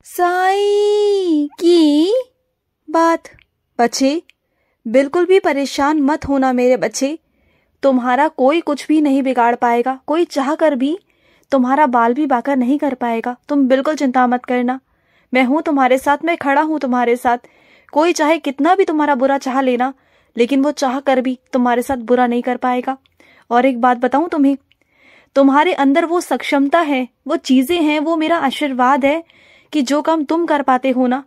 साई की बात। बच्चे, बिल्कुल भी परेशान मत होना मेरे बच्चे। तुम्हारा कोई कुछ भी नहीं बिगाड़ पाएगा, कोई चाह कर भी तुम्हारा बाल भी बांका नहीं कर पाएगा। तुम बिल्कुल चिंता मत करना, मैं हूं तुम्हारे साथ, मैं खड़ा हूं तुम्हारे साथ। कोई चाहे कितना भी तुम्हारा बुरा चाह लेना, लेकिन वो चाह कर भी तुम्हारे साथ बुरा नहीं कर पाएगा। और एक बात बताऊं तुम्हें, तुम्हारे अंदर वो सक्षमता है, वो चीजें हैं, वो मेरा आशीर्वाद है कि जो काम तुम कर पाते हो ना,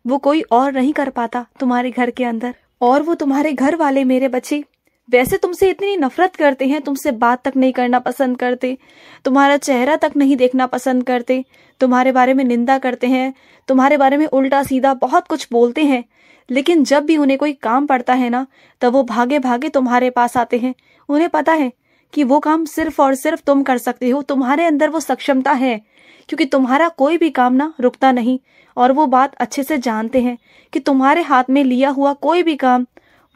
वो कोई और नहीं कर पाता तुम्हारे घर के अंदर। और वो तुम्हारे घर वाले मेरे बच्चे वैसे तुमसे इतनी नफरत करते हैं, तुमसे बात तक नहीं करना पसंद करते, तुम्हारा चेहरा तक नहीं देखना पसंद करते, तुम्हारे बारे में निंदा करते हैं, तुम्हारे बारे में उल्टा सीधा बहुत कुछ बोलते हैं। लेकिन जब भी उन्हें कोई काम पड़ता है ना, तब वो भागे भागे तुम्हारे पास आते हैं। उन्हें पता है कि वो काम सिर्फ और सिर्फ तुम कर सकते हो, तुम्हारे अंदर वो सक्षमता है, क्योंकि तुम्हारा कोई भी काम ना रुकता नहीं। और वो बात अच्छे से जानते हैं कि तुम्हारे हाथ में लिया हुआ कोई भी काम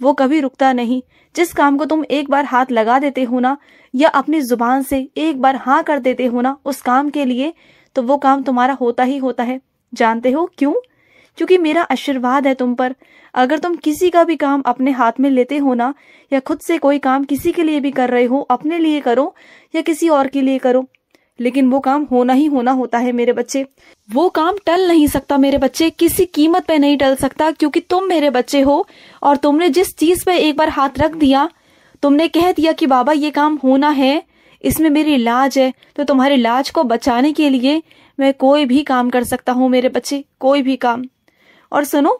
वो कभी रुकता नहीं। जिस काम को तुम एक बार हाथ लगा देते हो ना, या अपनी जुबान से एक बार हाँ कर देते हो ना उस काम के लिए, तो वो काम तुम्हारा होता ही होता है। जानते हो क्यों? क्योंकि मेरा आशीर्वाद है तुम पर। अगर तुम किसी का भी काम अपने हाथ में लेते हो ना, या खुद से कोई काम किसी के लिए भी कर रहे हो, अपने लिए करो या किसी और के लिए करो, लेकिन वो काम होना ही होना होता है मेरे बच्चे। वो काम टल नहीं सकता मेरे बच्चे, किसी कीमत पे नहीं टल सकता, क्योंकि तुम मेरे बच्चे हो। और तुमने जिस चीज पे एक बार हाथ रख दिया, तुमने कह दिया कि बाबा ये काम होना है, इसमें मेरी लाज है, तो तुम्हारी लाज को बचाने के लिए मैं कोई भी काम कर सकता हूँ मेरे बच्चे, कोई भी काम। और सुनो,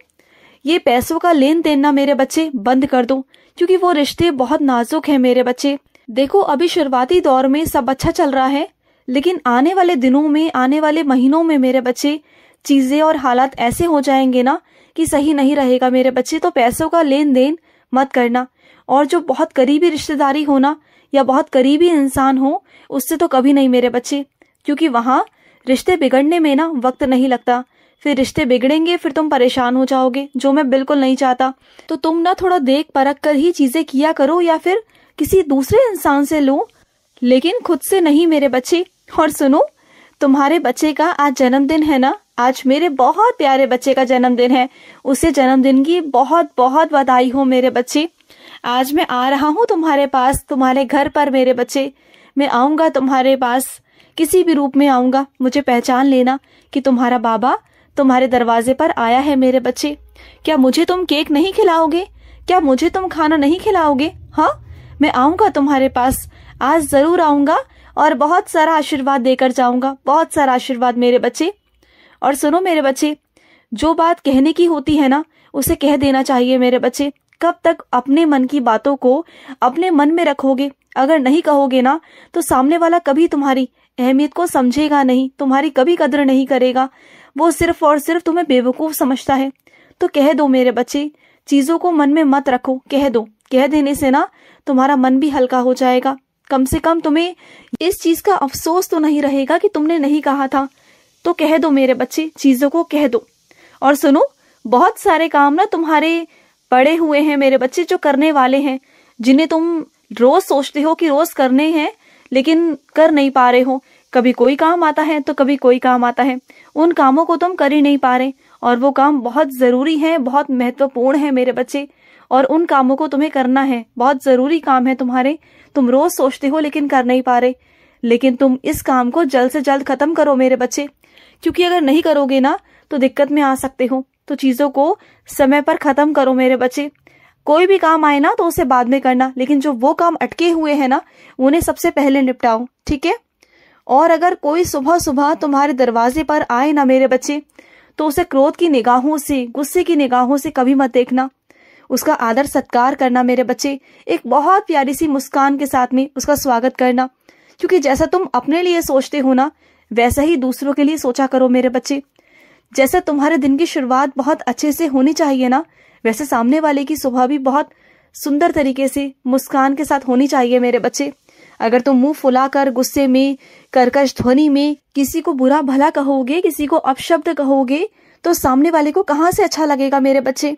ये पैसों का लेन देन ना मेरे बच्चे बंद कर दो, क्योंकि वो रिश्ते बहुत नाजुक है मेरे बच्चे। देखो, अभी शुरुआती दौर में सब अच्छा चल रहा है, लेकिन आने वाले दिनों में, आने वाले महीनों में मेरे बच्चे चीजें और हालात ऐसे हो जाएंगे ना कि सही नहीं रहेगा मेरे बच्चे। तो पैसों का लेन देन मत करना। और जो बहुत करीबी रिश्तेदारी हो ना, या बहुत करीबी इंसान हो, उससे तो कभी नहीं मेरे बच्चे, क्योंकि वहां रिश्ते बिगड़ने में ना वक्त नहीं लगता। फिर रिश्ते बिगड़ेंगे, फिर तुम परेशान हो जाओगे, जो मैं बिल्कुल नहीं चाहता। तो तुम ना थोड़ा देख परख कर ही चीजें किया करो, या फिर किसी दूसरे इंसान से लो, लेकिन खुद से नहीं मेरे बच्चे। और सुनो, तुम्हारे बच्चे का आज जन्मदिन है ना, आज मेरे बहुत प्यारे बच्चे का जन्मदिन है, उसे जन्मदिन की बहुत बहुत बधाई हो मेरे बच्चे। आज मैं आ रहा हूँ तुम्हारे पास, तुम्हारे घर पर मेरे बच्चे। मैं आऊंगा तुम्हारे पास, किसी भी रूप में आऊंगा। मुझे पहचान लेना कि तुम्हारा बाबा तुम्हारे दरवाजे पर आया है मेरे बच्चे। क्या मुझे तुम केक नहीं खिलाओगे? क्या मुझे तुम खाना नहीं खिलाओगे? हाँ, मैं आऊंगा तुम्हारे पास, आज जरूर आऊंगा, और बहुत सारा आशीर्वाद देकर जाऊंगा, बहुत सारा आशीर्वाद मेरे बच्चे। और सुनो मेरे बच्चे, जो बात कहने की होती है ना, उसे कह देना चाहिए मेरे बच्चे। कब तक अपने मन की बातों को अपने मन में रखोगे? अगर नहीं कहोगे ना, तो सामने वाला कभी तुम्हारी अहमियत को समझेगा नहीं, तुम्हारी कभी कदर नहीं करेगा। वो सिर्फ और सिर्फ तुम्हें बेवकूफ समझता है। तो कह दो मेरे बच्चे, चीजों को मन में मत रखो, कह दो। कह देने से ना तुम्हारा मन भी हल्का हो जाएगा। कम से कम तुम्हें इस चीज का अफसोस तो नहीं रहेगा कि तुमने नहीं कहा था। तो कह दो मेरे बच्चे, चीजों को कह दो। और सुनो, बहुत सारे काम ना तुम्हारे पड़े हुए हैं मेरे बच्चे, जो करने वाले हैं, जिन्हें तुम रोज सोचते हो कि रोज करने हैं, लेकिन कर नहीं पा रहे हो। कभी कोई काम आता है तो कभी कोई काम आता है, उन कामों को तुम कर ही नहीं पा रहे। और वो काम बहुत जरूरी है, बहुत महत्वपूर्ण है मेरे बच्चे, और उन कामों को तुम्हें करना है। बहुत जरूरी काम है तुम्हारे, तुम रोज सोचते हो लेकिन कर नहीं पा रहे। लेकिन तुम इस काम को जल्द से जल्द खत्म करो मेरे बच्चे, क्योंकि अगर नहीं करोगे ना तो दिक्कत में आ सकते हो। तो चीजों को समय पर खत्म करो मेरे बच्चे। कोई भी काम आए ना तो उसे बाद में करना, लेकिन जो वो काम अटके हुए हैं ना, उन्हें सबसे पहले निपटाओ, ठीक है? और अगर कोई सुबह सुबह तुम्हारे दरवाजे पर आए ना मेरे बच्चे, तो उसे क्रोध की निगाहों से, गुस्से की निगाहों से कभी मत देखना। उसका आदर सत्कार करना मेरे बच्चे, एक बहुत प्यारी सी मुस्कान के साथ में उसका स्वागत करना। क्योंकि जैसा तुम अपने लिए सोचते हो ना, वैसा ही दूसरों के लिए सोचा करो मेरे बच्चे। जैसे तुम्हारे दिन की शुरुआत बहुत अच्छे से होनी चाहिए ना, वैसे सामने वाले की सुबह भी बहुत सुंदर तरीके से मुस्कान के साथ होनी चाहिए मेरे बच्चे। अगर तुम मुंह फुलाकर, गुस्से में, कर्कश ध्वनि में किसी को बुरा भला कहोगे, किसी को अपशब्द कहोगे, तो सामने वाले को कहाँ से अच्छा लगेगा मेरे बच्चे।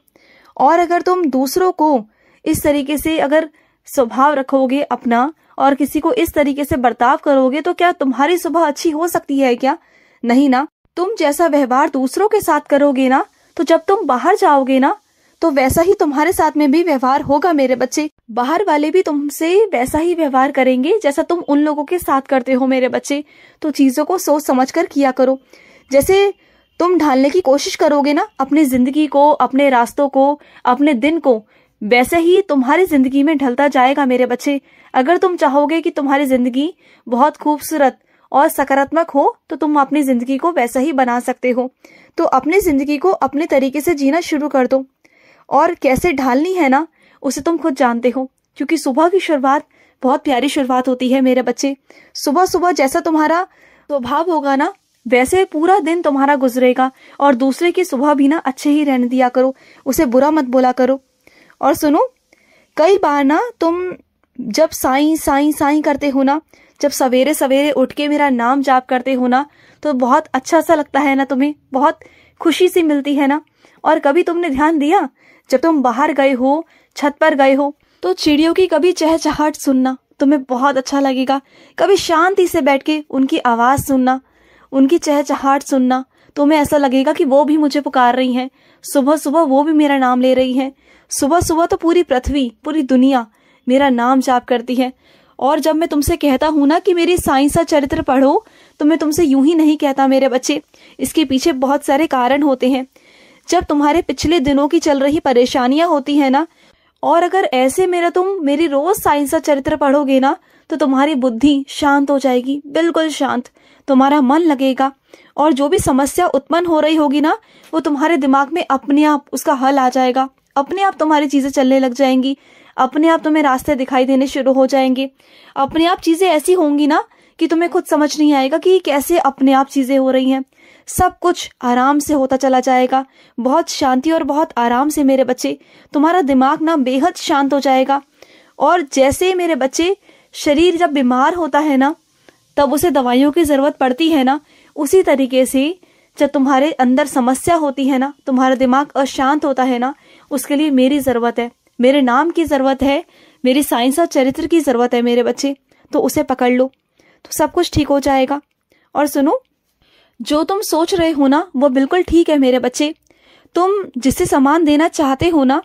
और अगर तुम दूसरों को इस तरीके से अगर स्वभाव रखोगे अपना, और किसी को इस तरीके से बर्ताव करोगे, तो क्या तुम्हारी सुबह अच्छी हो सकती है क्या? नहीं ना। तुम जैसा व्यवहार दूसरों के साथ करोगे ना, तो जब तुम बाहर जाओगे ना, तो वैसा ही तुम्हारे साथ में भी व्यवहार होगा मेरे बच्चे। बाहर वाले भी तुमसे वैसा ही व्यवहार करेंगे जैसा तुम उन लोगों के साथ करते हो मेरे बच्चे। तो चीजों को सोच समझ कर किया करो। जैसे तुम ढालने की कोशिश करोगे ना अपनी जिंदगी को, अपने रास्तों को, अपने दिन को, वैसे ही तुम्हारी जिंदगी में ढलता जाएगा मेरे बच्चे। अगर तुम चाहोगे कि तुम्हारी जिंदगी बहुत खूबसूरत और सकारात्मक हो, तो तुम अपनी जिंदगी को वैसा ही बना सकते हो। तो अपनी जिंदगी को अपने तरीके से जीना शुरू कर दो, और कैसे ढालनी है ना, उसे तुम खुद जानते हो। क्योंकि सुबह की शुरुआत बहुत प्यारी शुरुआत होती है मेरे बच्चे। सुबह सुबह जैसा तुम्हारा स्वभाव होगा ना, वैसे पूरा दिन तुम्हारा गुजरेगा। और दूसरे की सुबह भी ना अच्छे ही रहने दिया करो, उसे बुरा मत बोला करो। और सुनो, कई बार ना तुम जब साईं साईं साईं करते हो ना, जब सवेरे सवेरे उठ के मेरा नाम जाप करते हो ना, तो बहुत अच्छा सा लगता है ना, तुम्हें बहुत खुशी सी मिलती है ना। और कभी तुमने ध्यान दिया, जब तुम बाहर गए हो, छत पर गए हो, तो चिड़ियों की कभी चहचहाट सुनना तुम्हें बहुत अच्छा लगेगा। कभी शांति से बैठ के उनकी आवाज सुनना, उनकी चहचहाट सुनना, तुम्हें ऐसा लगेगा कि वो भी मुझे पुकार रही हैं। सुबह सुबह वो भी मेरा नाम ले रही हैं। सुबह सुबह तो पूरी पृथ्वी, पूरी दुनिया मेरा नाम जाप करती है। और जब मैं तुमसे कहता हूं ना कि मेरी साईं सा चरित्र पढ़ो, तो मैं तुमसे यूं ही नहीं कहता मेरे बच्चे। इसके पीछे बहुत सारे कारण होते हैं। जब तुम्हारे पिछले दिनों की चल रही परेशानियां होती है ना, और अगर ऐसे तुम मेरी रोज साईं सा चरित्र पढ़ोगे ना, तो तुम्हारी बुद्धि शांत हो जाएगी, बिल्कुल शांत। तुम्हारा मन लगेगा, और जो भी समस्या उत्पन्न हो रही होगी ना, वो तुम्हारे दिमाग में अपने आप उसका हल आ जाएगा। अपने आप तुम्हारी चीजें चलने लग जाएंगी, अपने आप तुम्हें रास्ते दिखाई देने शुरू हो जाएंगे। अपने आप चीजें ऐसी होंगी ना कि तुम्हें खुद समझ नहीं आएगा कि कैसे अपने आप चीजें हो रही हैं। सब कुछ आराम से होता चला जाएगा, बहुत शांति और बहुत आराम से मेरे बच्चे। तुम्हारा दिमाग ना बेहद शांत हो जाएगा। और जैसे मेरे बच्चे शरीर जब बीमार होता है ना, तब उसे दवाइयों की जरूरत पड़ती है ना, उसी तरीके से जब तुम्हारे अंदर समस्या होती है ना, तुम्हारा दिमाग अशांत होता है ना, उसके लिए मेरी जरूरत है, मेरे नाम की जरूरत है, मेरी साईं सा चरित्र की जरूरत है मेरे बच्चे। तो उसे पकड़ लो, तो सब कुछ ठीक हो जाएगा। और सुनो, जो तुम सोच रहे हो ना, वो बिल्कुल ठीक है मेरे बच्चे। तुम जिससे सामान देना चाहते हो ना,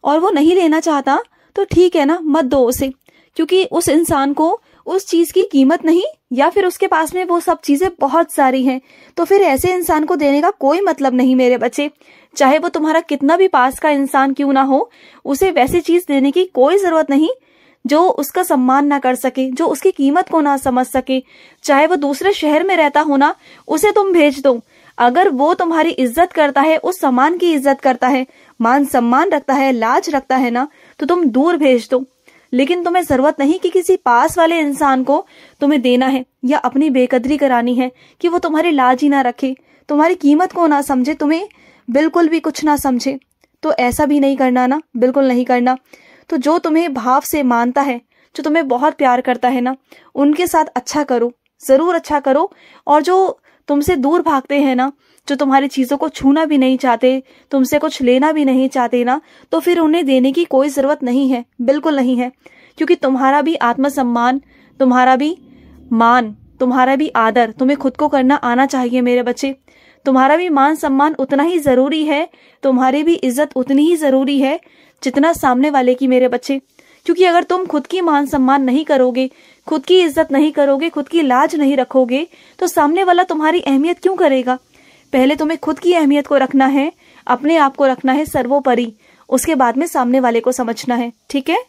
और वो नहीं लेना चाहता, तो ठीक है ना, मत दो उसे। क्योंकि उस इंसान को उस चीज की कीमत नहीं, या फिर उसके पास में वो सब चीजें बहुत सारी हैं, तो फिर ऐसे इंसान को देने का कोई मतलब नहीं मेरे बच्चे। चाहे वो तुम्हारा कितना भी पास का इंसान क्यों ना हो, उसे वैसी चीज देने की कोई जरूरत नहीं जो उसका सम्मान ना कर सके, जो उसकी कीमत को ना समझ सके। चाहे वो दूसरे शहर में रहता हो ना, उसे तुम भेज दो। अगर वो तुम्हारी इज्जत करता है, उस सम्मान की इज्जत करता है, मान सम्मान रखता है, लाज रखता है ना, तो तुम दूर भेज दो। लेकिन तुम्हें जरूरत नहीं कि किसी पास वाले इंसान को तुम्हें देना है, या अपनी बेकदरी करानी है कि वो तुम्हारी लाज ही ना रखे, तुम्हारी कीमत को ना समझे, तुम्हें बिल्कुल भी कुछ ना समझे। तो ऐसा भी नहीं करना ना, बिल्कुल नहीं करना। तो जो तुम्हें भाव से मानता है, जो तुम्हें बहुत प्यार करता है ना, उनके साथ अच्छा करो, जरूर अच्छा करो। और जो तुमसे दूर भागते हैं ना, जो तुम्हारी चीजों को छूना भी नहीं चाहते, तुमसे कुछ लेना भी नहीं चाहते ना, तो फिर उन्हें देने की कोई जरूरत नहीं है, बिल्कुल नहीं है। क्योंकि तुम्हारा भी आत्मसम्मान, तुम्हारा भी मान, तुम्हारा भी आदर तुम्हें खुद को करना आना चाहिए मेरे बच्चे। तुम्हारा भी मान सम्मान उतना ही जरूरी है, तुम्हारी भी इज्जत उतनी ही जरूरी है जितना सामने वाले की मेरे बच्चे। क्योंकि अगर तुम खुद की मान सम्मान नहीं करोगे, खुद की इज्जत नहीं करोगे, खुद की लाज नहीं रखोगे, तो सामने वाला तुम्हारी अहमियत क्यों करेगा। पहले तुम्हें खुद की अहमियत को रखना है, अपने आप को रखना है सर्वोपरि, उसके बाद में सामने वाले को समझना है, ठीक है।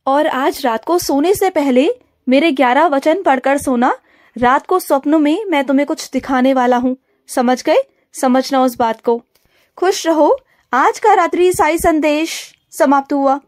और आज रात को सोने से पहले मेरे 11 वचन पढ़कर सोना। रात को स्वप्नों में मैं तुम्हें कुछ दिखाने वाला हूँ, समझ गए? समझना उस बात को। खुश रहो। आज का रात्रि साई संदेश समाप्त हुआ।